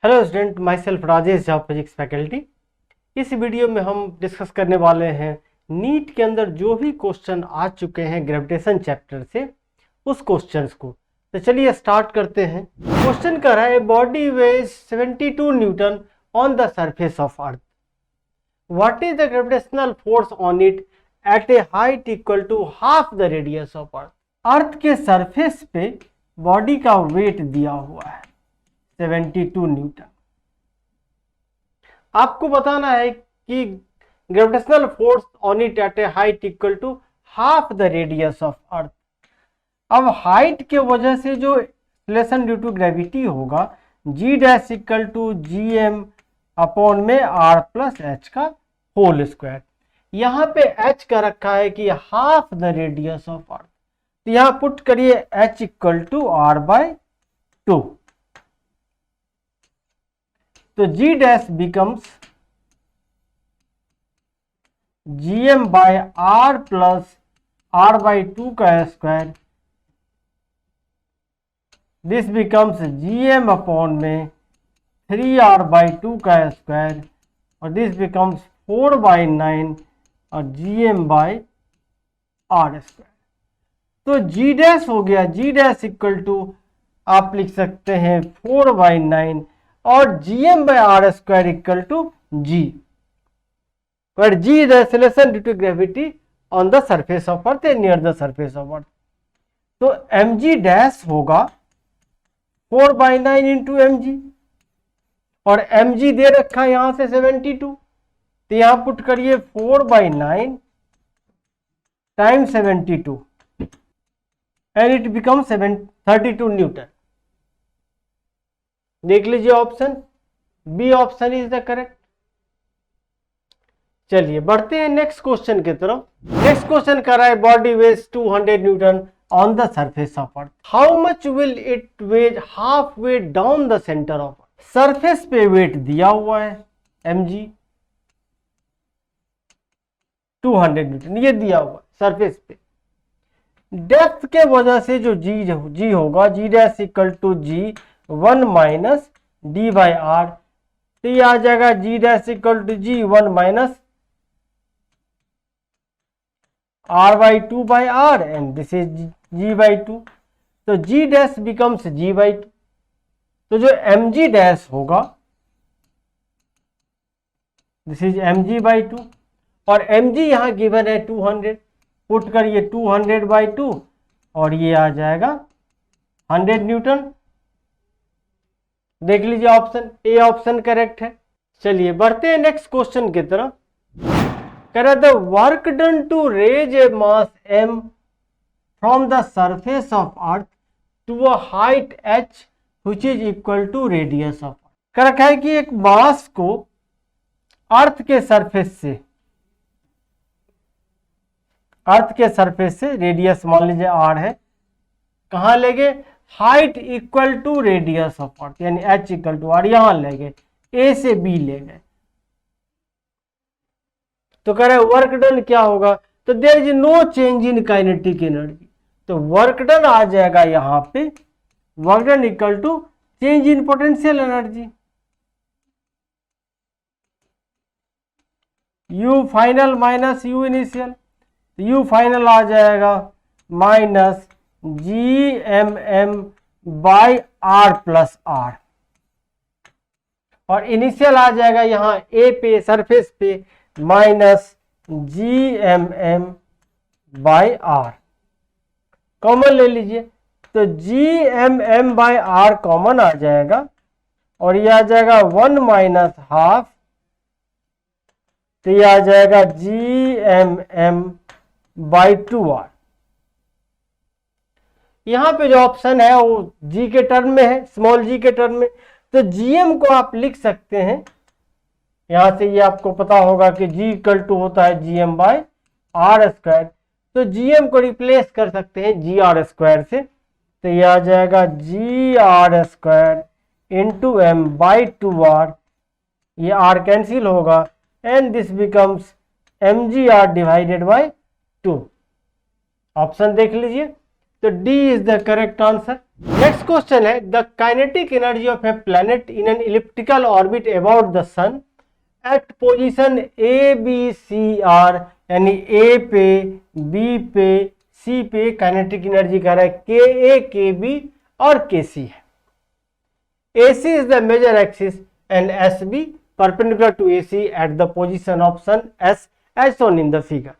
Hello student, my self Rajesh Jha, physics faculty. इस video में हम डिस्कस करने वाले हैं नीट के अंदर जो भी क्वेश्चन आ चुके हैं ग्रेविटेशन चैप्टर से उस क्वेश्चंस को। तो चलिए स्टार्ट करते हैं। क्वेश्चन कर रहा है body weighs 72 newton on the surface of earth, what is the gravitational force on it at a height equal to half the radius of earth. Earth के सरफेस पे बॉडी का वेट दिया हुआ है 72 न्यूटन। आपको बताना है कि gravitational force on it at a height equal to half the radius of earth. अब हाइट के वजह से जो एक्सेलरेशन ड्यू टू ग्रेविटी होगा g dash equal to g m upon में आर प्लस एच का होल स्क्वायर। यहाँ पे एच का रखा है कि half the radius of earth, तो यहाँ पुट करिए h equal to r by 2। तो g dash becomes g m by r plus r by 2 का square. This becomes g m upon में 3r बाई 2 का स्क्वायर और दिस बिकम्स 4 बाई 9 और G M by R square. तो g dash हो गया, जी dash equal to आप लिख सकते हैं 4 बाई 9 और G M by R square equal to g, where g is the acceleration due to gravity on the surface of earth and near the surface of earth। तो mg dash होगा 4 by 9 into M G और mg दे रखा है यहां से 72, तो यहां put करिए 4 by 9 time 72 and it become 32 newton. देख लीजिए option B, option is the correct. चलिए बढ़ते हैं नेक्स्ट क्वेश्चन की तरफ। नेक्स्ट क्वेश्चन कर रहा है body weighs 200 newton on the surface of earth, how much will it weigh half way down the centre of earth. Surface पे weight दिया हुआ है mg 200 न्यूटन, ये दिया हुआ है सरफेस पे। डेप्थ के वजह से जो g होगा g dash equal to g 1 minus d by r, तो ये आ जाएगा g dash equal to g 1 minus r by 2 by r and this is g by 2, तो g dash becomes g by 2। तो जो mg डैश होगा this is mg by 2 और mg यहां गिवन है 200, पुट करिए 200 by 2 और ये आ जाएगा 100 न्यूटन। देख लीजिए ऑप्शन ए, ऑप्शन करेक्ट है। चलिए बढ़ते हैं नेक्स्ट क्वेश्चन की तरफ। कह the work done to raise a mass m from the surface of earth to a height h which is equal to radius of. कह रखा है कि एक मास को अर्थ के सरफेस से रेडियस मान लीजिए r है, कहां ले गए height equal to radius of earth यानी h इक्वल टू r, यहां ले गए a से b ले गए। तो कह रहे हैं वर्क डन क्या होगा, तो there is no change in kinetic energy, तो वर्क डन आ जाएगा यहां पे work done equal to change in potential energy. U final minus U initial, तो यू फाइनल आ जाएगा minus G M m by R plus R और initial आ जाएगा यहां ए पे सरफेस पे minus G M m by R. Common ले लीजिए, तो G M m by R common आ जाएगा और ये आ जाएगा 1 माइनस हाफ, तो ये आ जाएगा जी एम एम बाई 2r। यहां पे जो ऑप्शन है वो g के टर्म में है, स्मॉल g के टर्म में, तो gm को आप लिख सकते हैं यहां से, ये आपको पता होगा कि g इक्वल टू होता है gm बाय आर स्क्वायर, तो gm को रिप्लेस कर सकते हैं जी आर स्क्वायर से, तो ये आ जाएगा g r square into m by 2r, ये r कैंसिल होगा and this becomes mgr divided by 2। Option देख लीजिए, तो D is the correct answer. Next question है the kinetic energy of a planet in an elliptical orbit about the sun at position A B C r, यानी A पे, B पे, सी पे kinetic energy कह रहा है के ए, के बी और के सी है। A C is the major axis and S B perpendicular to A C at the position of sun S as shown in the figure.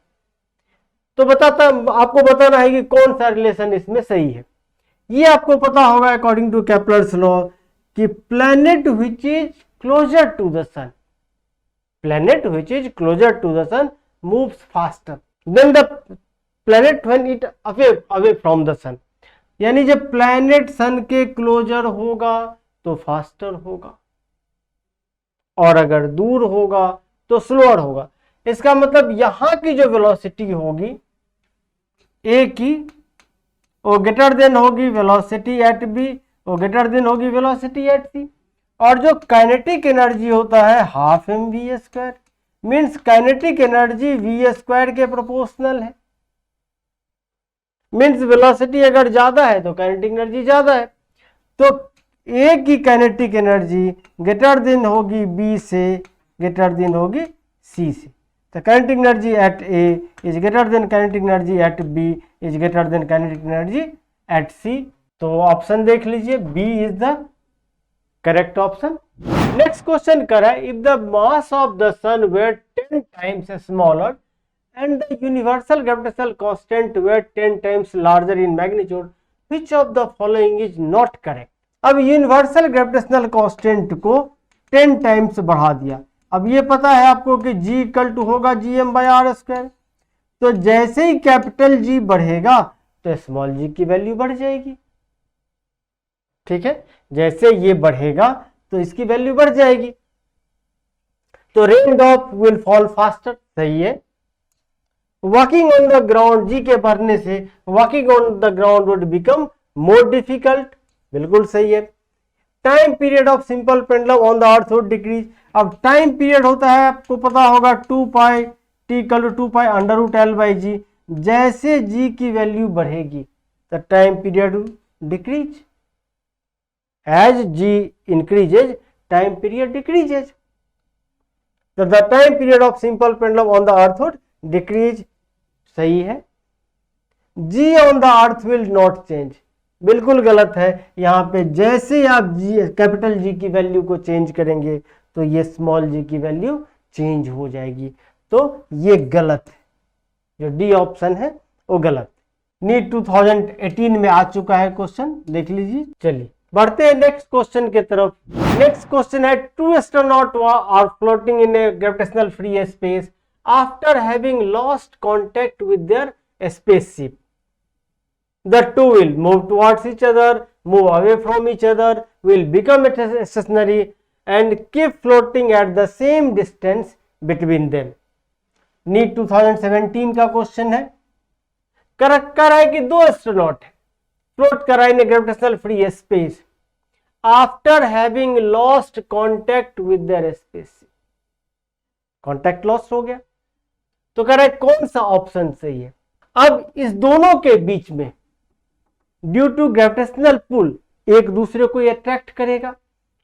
तो आपको बताना है कि कौन सा रिलेशन इसमें सही है। ये आपको पता होगा अकॉर्डिंग टू केपलर्स लॉ कि planet which is closer to the sun, planet which is closer to the sun moves faster than the planet when it away from the sun। यानी जब planet sun के closure होगा तो faster होगा और अगर दूर होगा तो स्लोअर होगा। इसका मतलब यहां की जो वेलोसिटी होगी ए की वो ग्रेटर देन होगी वेलोसिटी एट बी, वो ग्रेटर देन होगी वेलोसिटी एट सी। और जो काइनेटिक एनर्जी होता है half m v square, means kinetic energy v square के प्रोपोर्शनल है। मीन्स वेलोसिटी अगर ज्यादा है तो काइनेटिक एनर्जी ज्यादा है, तो ए की काइनेटिक एनर्जी ग्रेटर देन होगी बी से, ग्रेटर देन होगी सी से। तो kinetic energy at A is greater than kinetic energy at B is greater than kinetic energy at C. तो ऑप्शन देख लीजिए, B is the correct option. Next question कर है if the mass of the sun were 10 times smaller and the universal gravitational constant were 10 times larger in magnitude which of the following is not correct. अब universal gravitational constant को 10 times बढ़ा दिया। अब ये पता है आपको कि G इक्वल टू होगा GM/r²। तो जैसे ही कैपिटल G बढ़ेगा तो स्मॉल g की वैल्यू बढ़ जाएगी। ठीक है, जैसे ये बढ़ेगा तो इसकी वैल्यू बढ़ जाएगी। तो rain drop will fall faster, सही है। Walking on the ground, g के बढ़ने से walking on the ground would become more difficult, बिल्कुल सही है। Time period of simple pendulum on the earth would decrease. अब टाइम पीरियड होता है आपको पता होगा 2 pi t equal to 2 pi √L/g। जैसे g की वैल्यू बढ़ेगी तो time period decrease, as g increases time period decreases, so the time period of simple pendulum on the earth would decrease, सही है। g on the earth will not change, बिल्कुल गलत है। यहाँ पे जैसे आप g कैपिटल G की वैल्यू को चेंज करेंगे तो ये स्मॉल g की वैल्यू चेंज हो जाएगी। तो ये गलत है, जो डी ऑप्शन है वो गलत। नीट 2018 में आ चुका है क्वेश्चन, देख लीजिए। चलिए बढ़ते हैं नेक्स्ट क्वेश्चन के तरफ। नेक्स्ट क्वेश्चन है two astronaut are floating in a gravitational free space after having lost contact with their spaceship. The two will move towards each other, move away from each other, will become stationary and keep floating at the same distance between them. NEET 2017 का question है। कर है कि दो astronaut है, float कर रहा है in gravitational free space after having lost contact with their spaceship. Contact lost हो गया, तो कह रहा है कौन सा ऑप्शन सही है। अब इस दोनों के बीच में ड्यू टू ग्रेविटेशनल पुल एक दूसरे को अट्रैक्ट करेगा,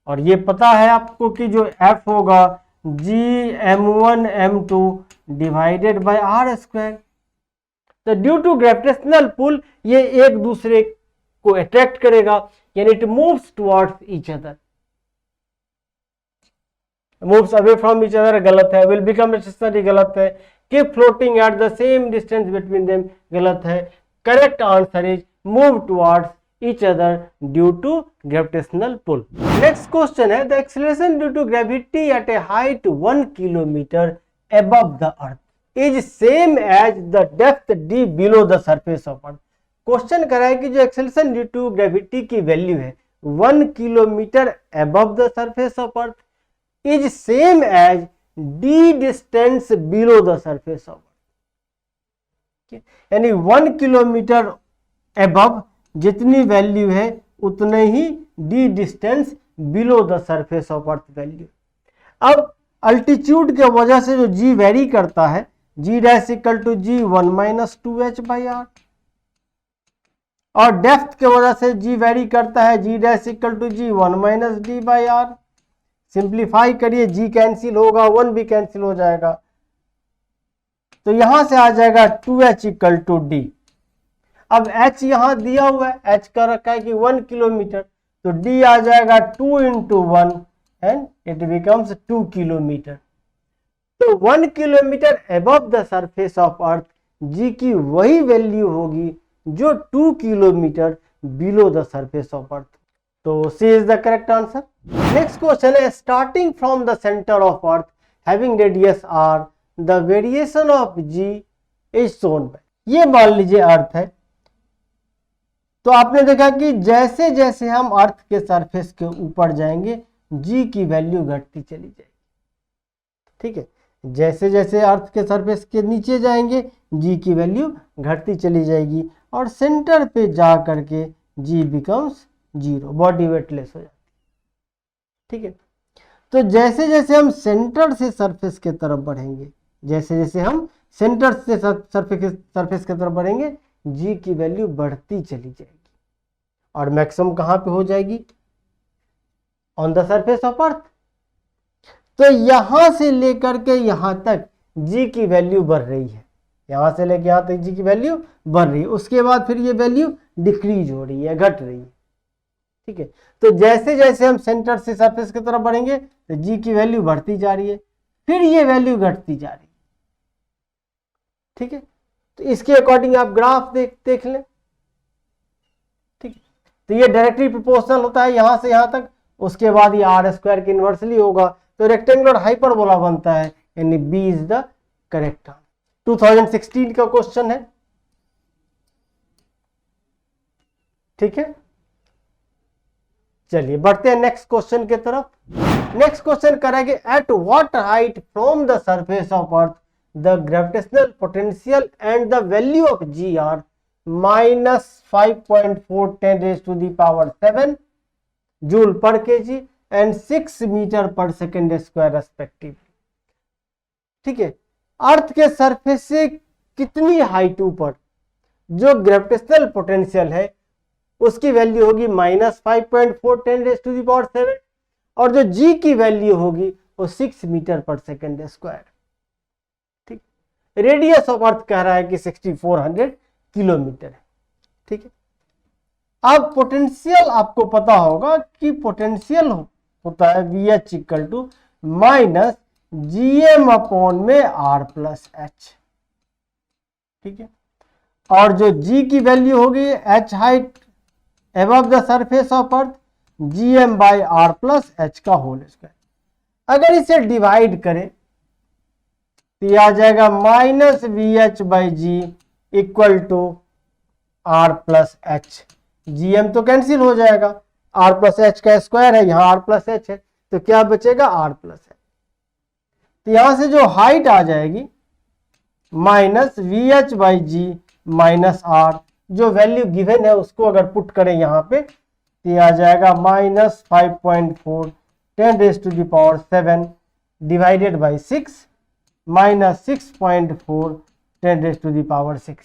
और ये पता है आपको कि जो F होगा Gm1m2 डिवाइडेड बाय r²। तो ड्यू टू ग्रेविटेशनल पुल ये एक दूसरे को अट्रैक्ट करेगा, यानी it moves towards each other. Moves away from each other गलत है। विल बिकम स्टेशनरी गलत है। Keep floating at the same distance between them गलत है। Correct answer is move towards each other due to gravitational pull. Next question है the acceleration due to gravity at a height 1 kilometre above the earth is same as the depth d below the surface of earth। Question करा है कि जो acceleration due to gravity की value है 1 kilometre above the surface of earth is same as d distance below the surface of earth। यानी 1 kilometre above जितनी value है उतने ही d distance below the surface of earth value. अब altitude के वजह से जो g वेरी करता है, g dash equal to g 1 - 2h/r, और डेप्थ की वजह से जी वेरी करता है, g dash equal to g 1 minus d by r. Simplify करिए, जी कैंसिल होगा, 1 भी कैंसिल हो जाएगा, तो यहां से आ जाएगा 2h इक्वल टू डी। अब h यहां दिया हुआ है, h का रखा है कि 1 किलोमीटर, तो d आ जाएगा 2 into 1 and it becomes 2 kilometre. तो 1 kilometre above the surface of earth g की वही वैल्यू होगी जो 2 kilometre below the surface of earth. तो C is the correct answer. Next question है, starting from the centre of earth having radius r the variation of g is shown by. ये मान लीजिए अर्थ है, तो आपने देखा कि जैसे जैसे हम अर्थ के सरफेस के ऊपर जाएंगे जी की वैल्यू घटती चली जाएगी। ठीक है, जैसे जैसे अर्थ के सरफेस के नीचे जाएंगे जी की वैल्यू घटती चली जाएगी और सेंटर पे जा करके जी बिकम्स 0, बॉडी वेटलेस हो जाती है। ठीक है, तो जैसे जैसे हम सेंटर से सरफेस के तरफ बढ़ेंगे, जैसे जैसे हम सेंटर से सरफेस के तरफ बढ़ेंगे जी की वैल्यू बढ़ती चली जाएगी और मैक्सिमम कहां पे हो जाएगी, on the surface of earth. तो यहां से लेकर के यहां तक जी की वैल्यू बढ़ रही है, यहां से लेकर यहां तक जी की वैल्यू बढ़ रही है, उसके बाद फिर ये वैल्यू डिक्रीज हो रही है, घट रही है। ठीक है, तो जैसे जैसे हम सेंटर से सरफेस की तरफ बढ़ेंगे तो जी की वैल्यू बढ़ती जा रही है, फिर ये वैल्यू घटती जा रही है। ठीक है, तो इसके अकॉर्डिंग आप ग्राफ देख लें। ठीक है, तो ये डायरेक्टली प्रोपोर्शनल होता है यहां से यहां तक, उसके बाद ये आर स्क्वायर के इनवर्सली होगा, तो रेक्टेंगुलर हाइपरबोला बनता है, यानी B is the correct answer. 2016 का क्वेश्चन है। ठीक है, चलिए बढ़ते हैं नेक्स्ट क्वेश्चन की तरफ। नेक्स्ट क्वेश्चन करेंगे, at what height from the surface of earth the gravitational potential and the value of g are -5.4 10⁻⁷ joule per KG and 6 metre per second square respectively. ठीक है, अर्थ के सरफेस से कितनी height ऊपर जो ग्रेविटेशनल पोटेंशियल है उसकी वैल्यू होगी -5.4 10⁻⁷ और जो जी की वैल्यू होगी वो 6 मीटर पर सेकेंड स्क्वायर। ठीक, रेडियस ऑफ अर्थ कह रहा है कि 6400 किलोमीटर है। ठीक है, अब पोटेंशियल आपको पता होगा कि पोटेंशियल होता है VH equal to minus GM upon में R प्लस H। ठीक है, और जो G की वैल्यू होगी H height above the surface of earth GM by R plus H का होल स्क्वायर। अगर इसे डिवाइड करें तो यह आ जाएगा minus VH by G equal to R plus H। GM तो कैंसिल हो जाएगा, R प्लस H का स्क्वायर है, यहां R प्लस H है, तो क्या बचेगा R प्लस H। तो यहां से जो हाइट आ जाएगी minus VH by G minus R, जो वैल्यू गिवन है उसको अगर पुट करें यहां पे तो यह आ जाएगा -5.4 10⁻⁷ डिवाइडेड बाई 6 माइनस 6.4 10⁻⁶।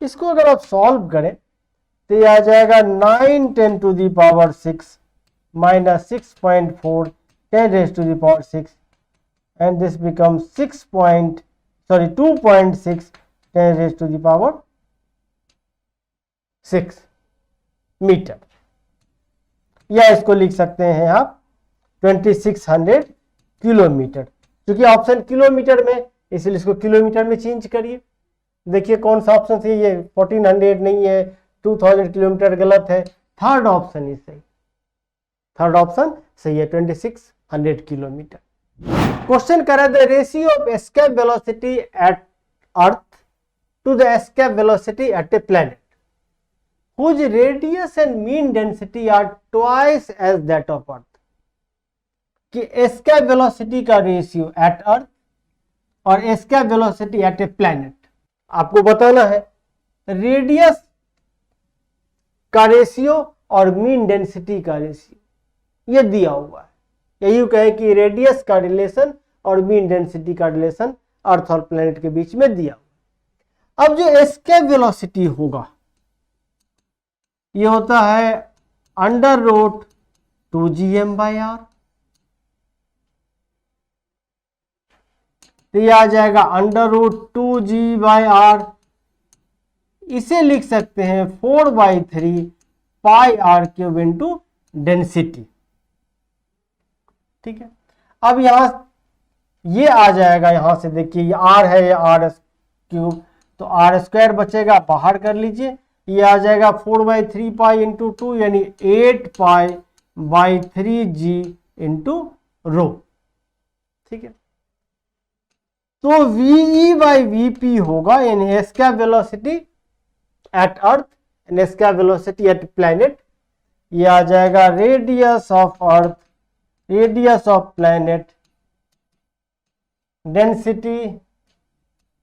इसको अगर आप सॉल्व करें तो यह आ जाएगा 9 10⁻⁶ minus 6.4 10⁻⁶ and this becomes 2.6 10⁻⁶ metre, या इसको लिख सकते हैं आप 2600 किलोमीटर। क्योंकि ऑप्शन किलोमीटर में, इसलिए इसको किलोमीटर में चेंज करिए। देखिए कौन सा ऑप्शन सही है, 1400 नहीं है, 2000 किलोमीटर गलत है, थर्ड ऑप्शन ही सही, थर्ड ऑप्शन सही है 2600 किलोमीटर। क्वेश्चन कर रहा है, the ratio of escape velocity at earth to the escape velocity at a planet whose radius and mean density are twice as that of अर्थ। कि escape velocity का ratio at अर्थ और escape velocity at a planet आपको बताना है। Radius का ratio और mean density का ratio ये दिया हुआ है, यही कहे कि रेडियस का रिलेशन और मीन डेंसिटी का रिलेशन अर्थ और प्लैनेट के बीच में दिया हुआ। अब जो एस्केप वेलोसिटी होगा ये होता है अंडर रूट 2gm/r। तो ये आ जाएगा अंडर रूट 2g/r। इसे लिख सकते हैं 4/3 पाई आर क्यूब इंटू डेंसिटी। ठीक है, अब यहां ये आ जाएगा, यहां से देखिए ये आर है, ये आर क्यूब, तो आर स्क्वायर बचेगा, बाहर कर लीजिए। ये आ जाएगा 4/3 पाई इंटू 2 यानी 8 पाई/3g इंटू रो। ठीक है, तो VE/VP होगा इन escape velocity at earth and escape velocity at planet. ये आ जाएगा radius of earth, radius of planet, density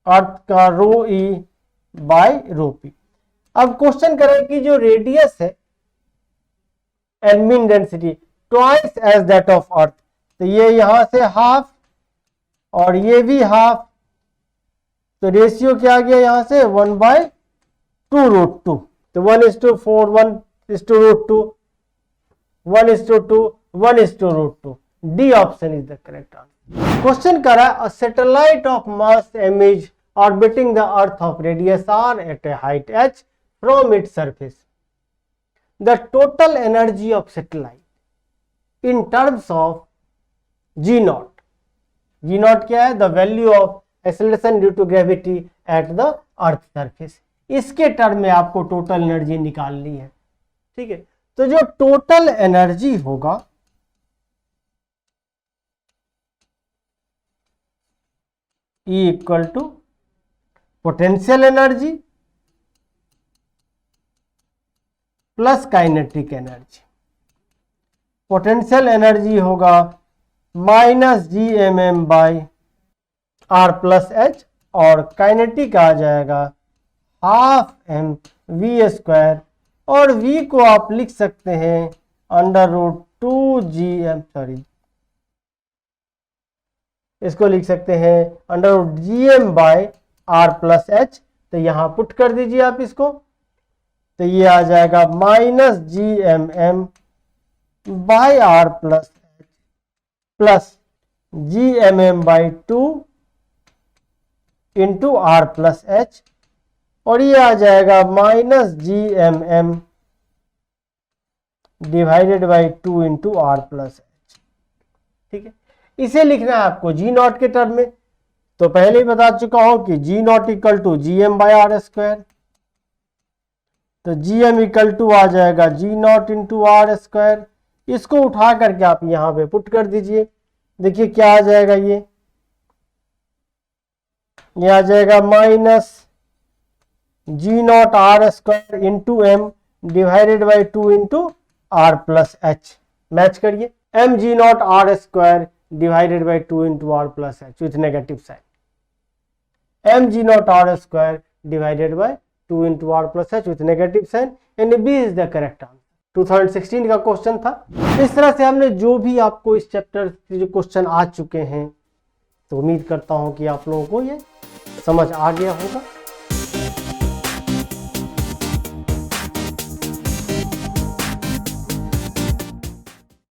earth का rho E by rho P. अब क्वेश्चन करें कि जो रेडियस है and mean density twice as that of earth, तो ये यहां से हाफ और ये भी हाफ, तो रेशियो क्या आ गया यहां से 1/2√2। तो 1:4, 1:√2, 1:2, 1:√2। D option is the correct answer. Question करा a satellite of mass image orbiting the earth of radius r at a height h from its surface. The total energy of satellite in terms of g0. g0 क्या है? The value of acceleration due to gravity at the earth surface. इसके term में आपको total energy निकालनी है। ठीक है, तो जो टोटल एनर्जी होगा E equal to potential energy plus kinetic energy. Potential energy होगा -gmm/r+h और काइनेटिक आ जाएगा 12mv², और v को आप लिख सकते हैं √2gm, सॉरी इसको लिख सकते हैं √gm/r+h। तो यहां पुट कर दीजिए आप इसको, तो ये आ जाएगा -gmm/r+h plus gmm/2 into r+h, और ये आ जाएगा -gmm/2 इंटू r+h। ठीक है, इसे लिखना है आपको g0 के टर्म में। तो पहले ही बता चुका हूं कि g0 इक्वल टू gm/r², तो gm इक्वल टू आ जाएगा g0 इंटू r²। इसको उठा करके आप यहां पे पुट कर दीजिए, देखिए क्या आ जाएगा, ये आ जाएगा -g0r² into m divided by 2 into r+h। Match करिए, mg0r² divided by 2 into r+h with negative sign, mg0r² divided by 2 into r+h with negative sign, यानी B is the correct answer. 2016 का क्वेश्चन था। इस तरह से हमने जो भी आपको इस चैप्टर के जो क्वेश्चन आ चुके हैं, तो उम्मीद करता हूं कि आप लोगों को ये समझ आ गया होगा।